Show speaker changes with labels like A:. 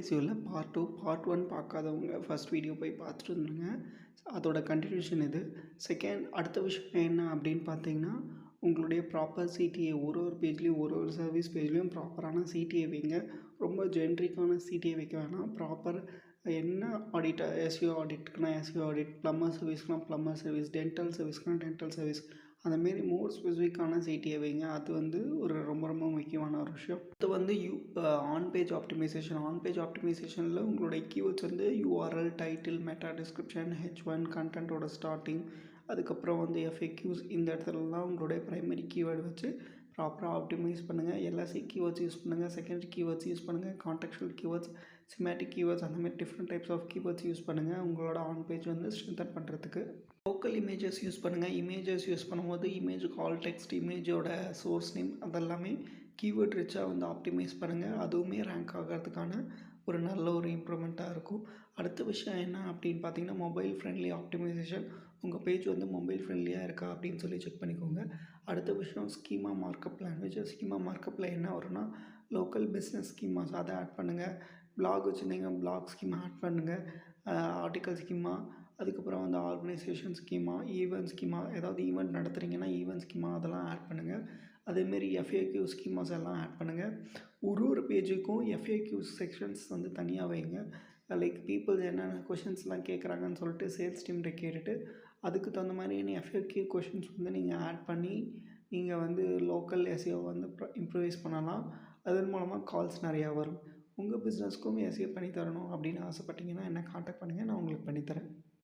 A: எஸ்இஓவில் part 2 part 1 பார்க்காதவங்க first video போய் பார்த்துட்டு வந்துருங்க. அதோட கண்டினியூஷன் இது. அடுத்த விஷயம் என்ன அப்படின்னு பார்த்தீங்கன்னா, உங்களுடைய ப்ராப்பர் சிடிஏ ஒரு பேஜ்லேயும் ஒரு சர்வீஸ் பேஜ்லேயும் ப்ராப்பரான சிடிஏ வைங்க. ரொம்ப ஜென்ரிக்கான சிடிஏ வைக்க வேணாம். ப்ராப்பர் என்ன ஆடிட், எஸ்இஓ ஆடிட்க்குனா எஸ்இஓ ஆடிட், ப்ளம்பர் சர்வீஸ்க்குனா ப்ளம்பர் சர்வீஸ், டென்டல் சர்வீஸ்க்குனா டென்டல் சர்வீஸ், அந்தமாரி மோர் ஸ்பெசிஃபிக்கான சிடிஏ வைங்க. அது வந்து ஒரு ரொம்ப ரொம்ப முக்கியமான ஒரு விஷயம். இது வந்து ஆன் பேஜ் ஆப்டிமைசேஷனில் உங்களுடைய கீவேர்ட்ஸ் வந்து URL, title, meta description, H1 கண்டென்ட்டோட ஸ்டார்டிங், அதுக்கப்புறம் வந்து எஃப்ஏக்யூஸ், இந்த இடத்துலலாம் உங்களுடைய ப்ரைமரி கீவேர்டு வச்சு ப்ராப்பராக ஆப்டிமைஸ் பண்ணுங்கள். எல்எஸ்சி கீவேர்ட்ஸ் யூஸ் பண்ணுங்கள், செகண்டரி கீவேர்ட்ஸ் யூஸ் பண்ணுங்கள், கான்டெக்சுவல் கீவேர்ட்ஸ், சிமேட்டிக் கீவேர்ட்ஸ், அந்தமாதிரி different types of keywords use பண்ணுங்கள் உங்களோட ஆன் பேஜ் வந்து ஸ்ட்ரென்தன் பண்ணுறதுக்கு. லோக்கல் இமேஜஸ் யூஸ் பண்ணுங்கள். இமேஜஸ் யூஸ் பண்ணும்போது இமேஜ் கால் டெக்ஸ்ட், இமேஜோட சோர்ஸ் நேம் அதெல்லாமே கீவேர்ட் ரிச்சாக வந்து ஆப்டிமைஸ் பண்ணுங்கள். அதுவுமே ரேங்க் ஆகிறதுக்கான ஒரு நல்ல ஒரு இம்ப்ரூவ்மெண்ட்டாக இருக்கும். அடுத்த விஷயம் என்ன அப்படின்னு பார்த்தீங்கன்னா, மொபைல் ஃப்ரெண்ட்லி ஆப்டிமைசேஷன். உங்கள் பேஜ் வந்து மொபைல் ஃப்ரெண்ட்லியாக இருக்கா அப்படின்னு சொல்லி செக் பண்ணிக்கோங்க. அடுத்த விஷயம் ஸ்கீமா மார்க்கப் லாங்குவேஜ். ஸ்கீமா மார்க்கப்பில் என்ன வரும்னா, லோக்கல் பிஸ்னஸ் ஸ்கீமாஸ் அதை ஆட் பண்ணுங்கள். பிளாக் வச்சுருந்தீங்க, பிளாக் ஸ்கீமா ஆட் பண்ணுங்கள். ஆர்டிக்கல் ஸ்கீமா, அதுக்கப்புறம் வந்து ஆர்கனைசேஷன் ஸ்கீமா, ஈவெண்ட் ஸ்கீமா, ஏதாவது ஈவெண்ட் நடத்துகிறீங்கன்னா ஈவெண்ட் ஸ்கீமா அதெல்லாம் ஆட் பண்ணுங்கள். அதேமாரி எஃப்ஏக்யூ ஸ்கீமாஸ் எல்லாம் ஆட் பண்ணுங்கள். ஒரு பேஜுக்கும் எஃப்ஏக்யூ செக்ஷன்ஸ் வந்து தனியாக வைங்க. லைக் பீப்புள்ஸ் என்னென்ன கொஷின்ஸ்லாம் கேட்குறாங்கன்னு சொல்லிட்டு சேல்ஸ் டீம்கிட்ட கேட்டுட்டு அதுக்கு தகுந்த மாதிரியான எஃப்ஏக்யூ கொஷின்ஸ் வந்து நீங்கள் ஆட் பண்ணி நீங்கள் வந்து லோக்கல் எஸ்இஓ வந்து இம்ப்ரூவைஸ் பண்ணலாம். அதன் மூலமாக கால்ஸ் நிறையா வரும். உங்கள் பிஸ்னஸ்க்கும் எஸ்இஓ பண்ணி தரணும் அப்படின்னு ஆசைப்பட்டீங்கன்னா என்னை காண்டாக்ட் பண்ணுங்கள், நான் உங்களுக்கு பண்ணித்தரேன்.